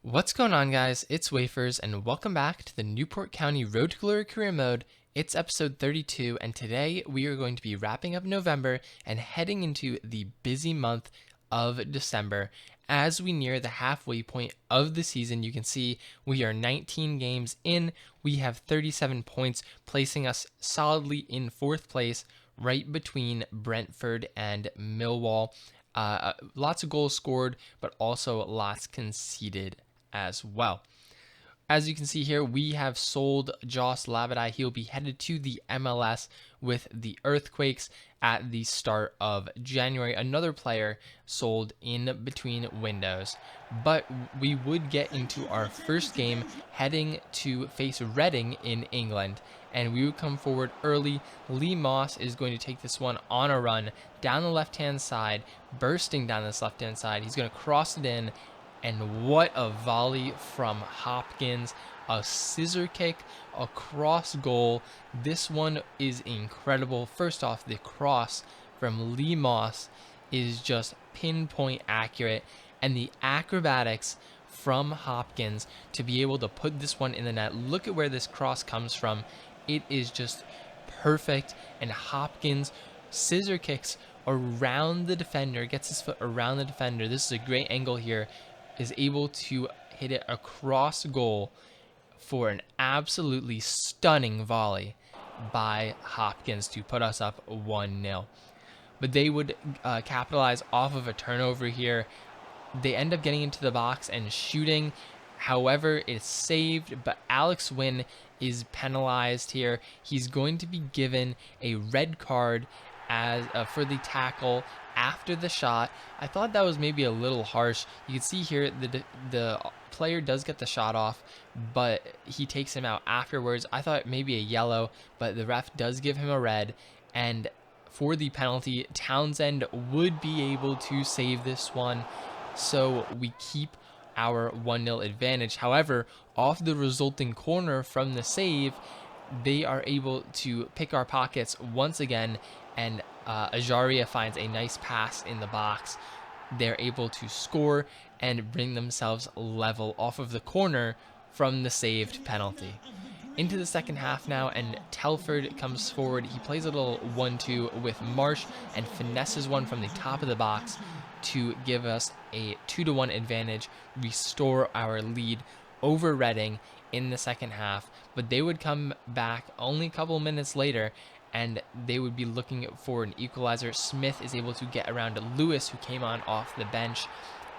What's going on, guys? It's Wafers, and welcome back to the Newport County Road to Glory Career Mode. It's episode 32, and today we are going to be wrapping up November and heading into the busy month of December. As we near the halfway point of the season, you can see we are 19 games in. We have 37 points, placing us solidly in fourth place, right between Brentford and Millwall. Lots of goals scored, but also lots conceded as well. As you can see here, we have sold Joss Labadie. He'll be headed to the MLS with the Earthquakes at the start of January. Another player sold in between windows. But we would get into our first game heading to face Reading in England. And we would come forward early. Lee Moss is going to take this one on a run down the left-hand side, bursting down this left-hand side. He's going to cross it in. And what a volley from Hopkins, a scissor kick across goal. This one is incredible. First off, the cross from Lee Moss is just pinpoint accurate, and the acrobatics from Hopkins to be able to put this one in the net. Look at where this cross comes from. It is just perfect, and Hopkins scissor kicks around the defender, gets his foot around the defender. This is a great angle here. Is able to hit it across goal for an absolutely stunning volley by Hopkins to put us up 1-0. But they would capitalize off of a turnover here. They end up getting into the box and shooting. However, it's saved, but Alex Wynn is penalized here. He's going to be given a red card as for the tackle after the shot. I thought that was maybe a little harsh. You can see here the player does get the shot off, but he takes him out afterwards. I thought maybe a yellow, but the ref does give him a red. And for the penalty, Townsend would be able to save this one. So we keep our 1-0 advantage. However, off the resulting corner from the save, they are able to pick our pockets once again, and Ajaria finds a nice pass in the box. They're able to score and bring themselves level off of the corner from the saved penalty. Into the second half now, and Telford comes forward. He plays a little 1-2 with Marsh and finesses one from the top of the box to give us a 2-1 advantage, restore our lead over Reading in the second half. But they would come back only a couple minutes later, and they would be looking for an equalizer. Smith is able to get around Lewis, who came on off the bench,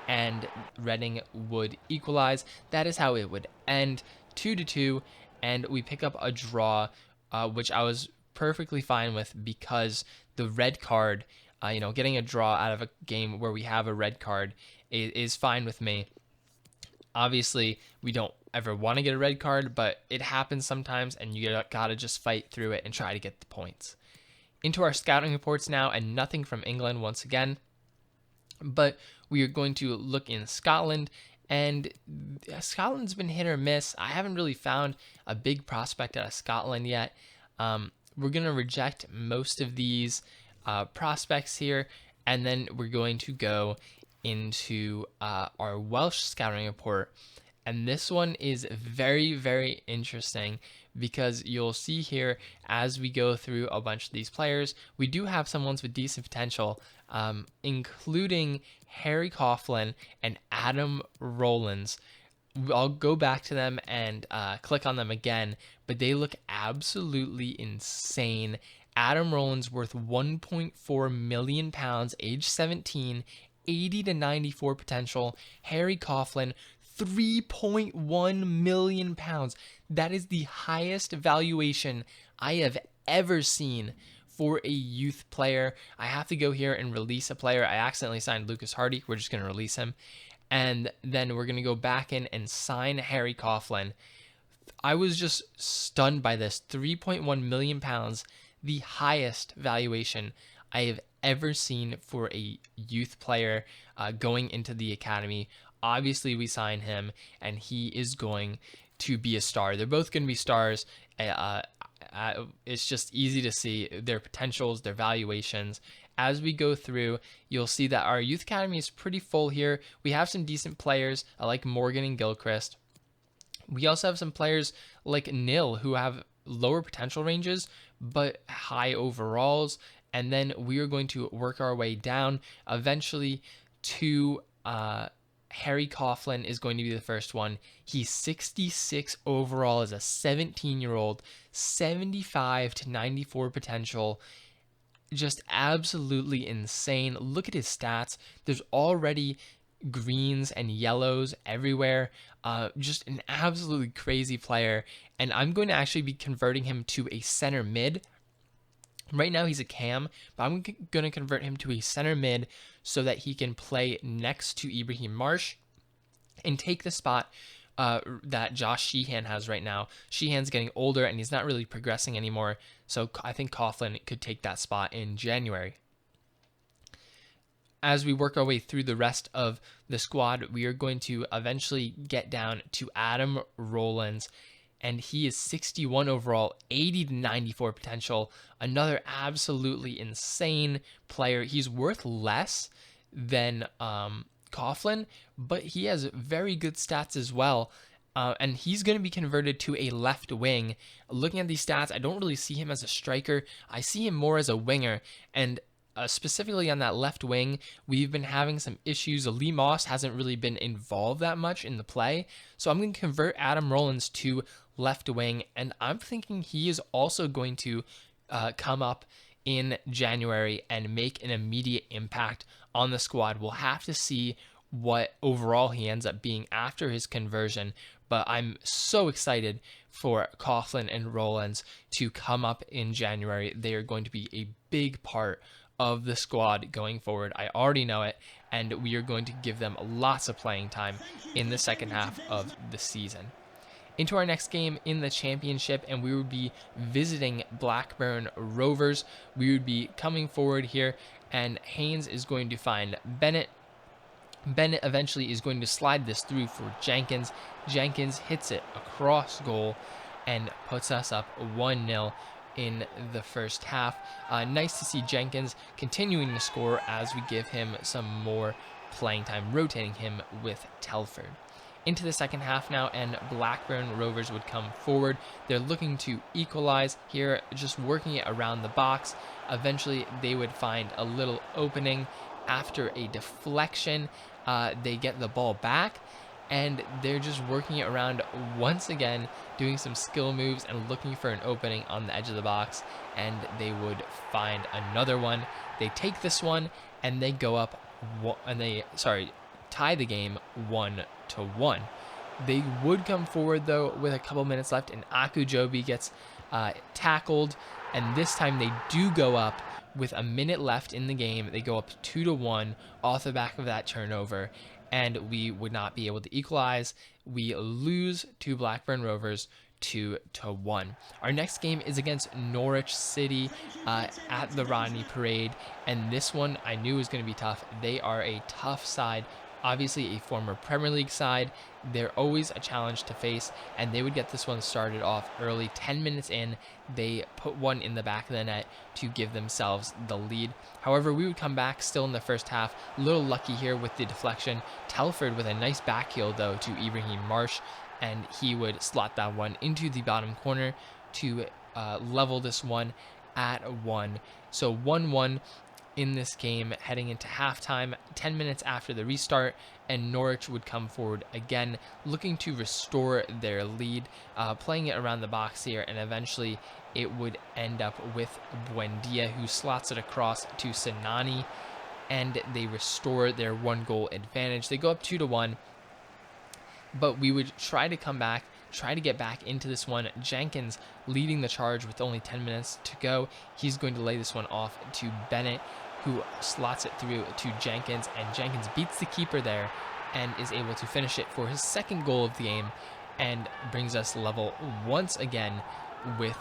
and Reading would equalize. That is how it would end, 2-2, and we pick up a draw, which I was perfectly fine with because the red card, getting a draw out of a game where we have a red card is fine with me. Obviously, we don't ever want to get a red card, but it happens sometimes, and you gotta just fight through it and try to get the points. Into our scouting reports now, and nothing from England once again, but we are going to look in Scotland, and Scotland's been hit or miss. I haven't really found a big prospect out of Scotland yet. We're going to reject most of these prospects here, and then we're going to go into our Welsh scouting report. And this one is very, very interesting because you'll see here as we go through a bunch of these players, we do have some ones with decent potential, including Harry Coughlin and Adam Rowlands. I'll go back to them and click on them again, but they look absolutely insane. Adam Rowlands worth £1.4 million, age 17, 80 to 94 potential. Harry Coughlin, £3.1 million. That is the highest valuation I have ever seen for a youth player. I have to go here and release a player. I accidentally signed Lucas Hardy. We're just going to release him. And then we're going to go back in and sign Harry Coughlin. I was just stunned by this. £3.1 million, the highest valuation I have ever seen for a youth player going into the academy. Obviously, we sign him, and he is going to be a star. They're both going to be stars. It's just easy to see their potentials, their valuations, As we go through, you'll see that our youth academy is pretty full here. We have some decent players like Morgan and Gilchrist. We also have some players like Nil who have lower potential ranges but high overalls. And then we are going to work our way down eventually to Harry Coughlin is going to be the first one. He's 66 overall as a 17-year-old, 75 to 94 potential. Just absolutely insane. Look at his stats. There's already greens and yellows everywhere. Just an absolutely crazy player. And I'm going to actually be converting him to a center mid. Right now he's a cam, but I'm going to convert him to a center mid so that he can play next to Ibrahim Marsh and take the spot that Josh Sheehan has right now. Sheehan's getting older and he's not really progressing anymore, so I think Coughlin could take that spot in January. As we work our way through the rest of the squad, we are going to eventually get down to Adam Rowlands, and he is 61 overall, 80 to 94 potential. Another absolutely insane player. He's worth less than Coughlin, but he has very good stats as well. And he's going to be converted to a left wing. Looking at these stats, I don't really see him as a striker. I see him more as a winger. And specifically on that left wing, we've been having some issues. Lee Moss hasn't really been involved that much in the play. So I'm going to convert Adam Rowlands to left wing. And I'm thinking he is also going to come up in January and make an immediate impact on the squad. We'll have to see what overall he ends up being after his conversion, but I'm so excited for Coughlin and Rowlands to come up in January. They are going to be a big part of the squad going forward. I already know it, and we are going to give them lots of playing time in the second half of the season. Into our next game in the championship, and we would be visiting Blackburn Rovers. We would be coming forward here, and Haynes is going to find Bennett. Bennett eventually is going to slide this through for Jenkins. Jenkins hits it across goal and puts us up 1-0 in the first half. Nice to see Jenkins continuing to score as we give him some more playing time, rotating him with Telford. Into the second half now, and Blackburn Rovers would come forward. They're looking to equalize here, just working it around the box. Eventually, they would find a little opening after a deflection. They get the ball back, and they're just working it around once again, doing some skill moves and looking for an opening on the edge of the box, and they would find another one. They take this one, and they go up, tie the game 1-1. They would come forward though with a couple minutes left, and Akujobi gets tackled, and this time they do go up with a minute left in the game. They go up 2-1 off the back of that turnover, and we would not be able to equalize. We lose to Blackburn Rovers 2-1. Our next game is against Norwich City at the Rodney Parade, and this one I knew was going to be tough. They are a tough side. Obviously a former Premier League side. They're always a challenge to face, and they would get this one started off early. 10 minutes in, they put one in the back of the net to give themselves the lead. However, we would come back still in the first half. A little lucky here with the deflection. Telford with a nice back heel though to Ibrahim Marsh, and he would slot that one into the bottom corner to level this one at 1. So 1-1 in this game heading into halftime, 10 minutes after the restart, and Norwich would come forward again, looking to restore their lead, playing it around the box here, and eventually it would end up with Buendia, who slots it across to Sinani, and they restore their 1-goal advantage. They go up 2-1, but we would try to come back, try to get back into this one. Jenkins leading the charge with only 10 minutes to go. He's going to lay this one off to Bennett, who slots it through to Jenkins, and Jenkins beats the keeper there and is able to finish it for his second goal of the game and brings us level once again with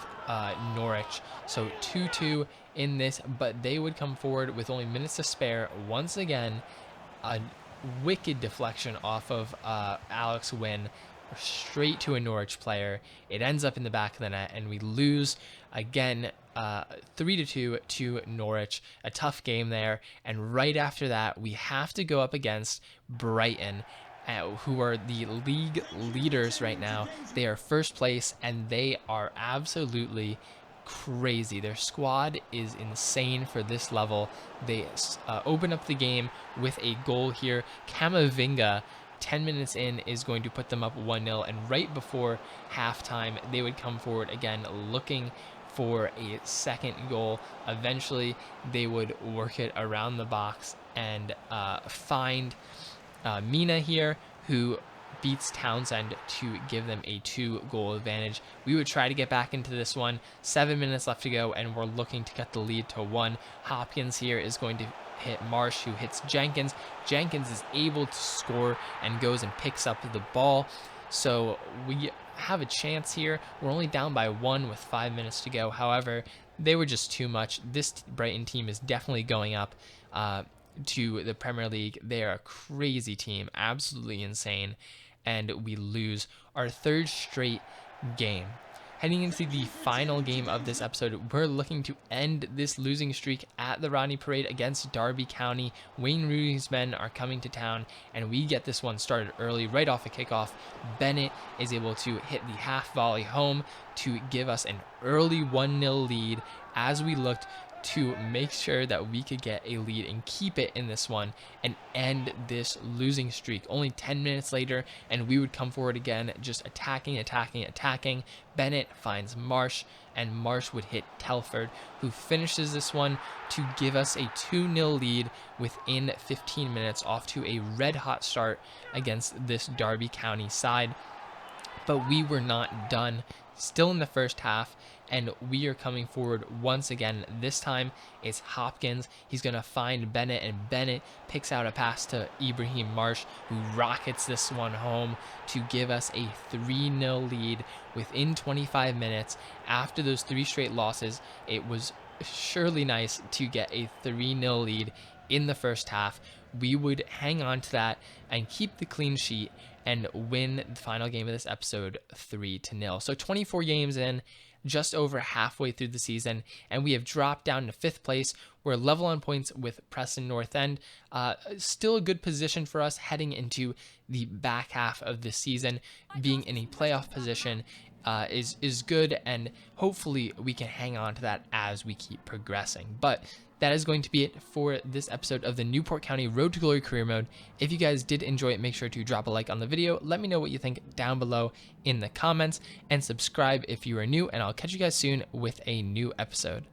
Norwich. So 2-2 in this, but they would come forward with only minutes to spare. Once again, a wicked deflection off of Alex Wynn straight to a Norwich player. It ends up in the back of the net, and we lose again 3-2 to Norwich, a tough game there. And right after that, we have to go up against Brighton, who are the league leaders right now. They are first place, and they are absolutely crazy. Their squad is insane for this level. They open up the game with a goal here. Camavinga, 10 minutes in, is going to put them up 1-0, and right before halftime, they would come forward again looking for a second goal. Eventually, they would work it around the box and find Mina here, who beats Townsend to give them a 2-goal advantage. We would try to get back into this one. 7 minutes left to go, and we're looking to cut the lead to 1. Hopkins here is going to hit Marsh, who hits Jenkins. Jenkins is able to score and goes and picks up the ball. So we have a chance here. We're only down by 1 with 5 minutes to go. However, they were just too much. This Brighton team is definitely going up to the Premier League. They are a crazy team, absolutely insane, and we lose our 3rd straight game. Heading into the final game of this episode, we're looking to end this losing streak at the Rodney Parade against Derby County. Wayne Rooney's men are coming to town, and we get this one started early, right off a kickoff. Bennett is able to hit the half volley home to give us an early 1-0 lead as we looked to make sure that we could get a lead and keep it in this one and end this losing streak. Only 10 minutes later, and we would come forward again, just attacking. Bennett finds Marsh, and Marsh would hit Telford, who finishes this one to give us a 2-0 lead within 15 minutes, off to a red-hot start against this Derby County side. But we were not done. Still in the first half, and we are coming forward once again. This time it's Hopkins. He's going to find Bennett, and Bennett picks out a pass to Ibrahim Marsh, who rockets this one home to give us a 3-0 lead within 25 minutes. After those 3 straight losses, it was surely nice to get a 3-0 lead in the first half. We would hang on to that and keep the clean sheet and win the final game of this episode 3-0. So 24 games in, just over halfway through the season, and we have dropped down to 5th place. We're level on points with Preston North End. Still a good position for us heading into the back half of the season. Being in a playoff position is good, and hopefully we can hang on to that as we keep progressing. But that is going to be it for this episode of the Newport County Road to Glory Career Mode. If you guys did enjoy it, make sure to drop a like on the video. Let me know what you think down below in the comments, and subscribe if you are new, and I'll catch you guys soon with a new episode.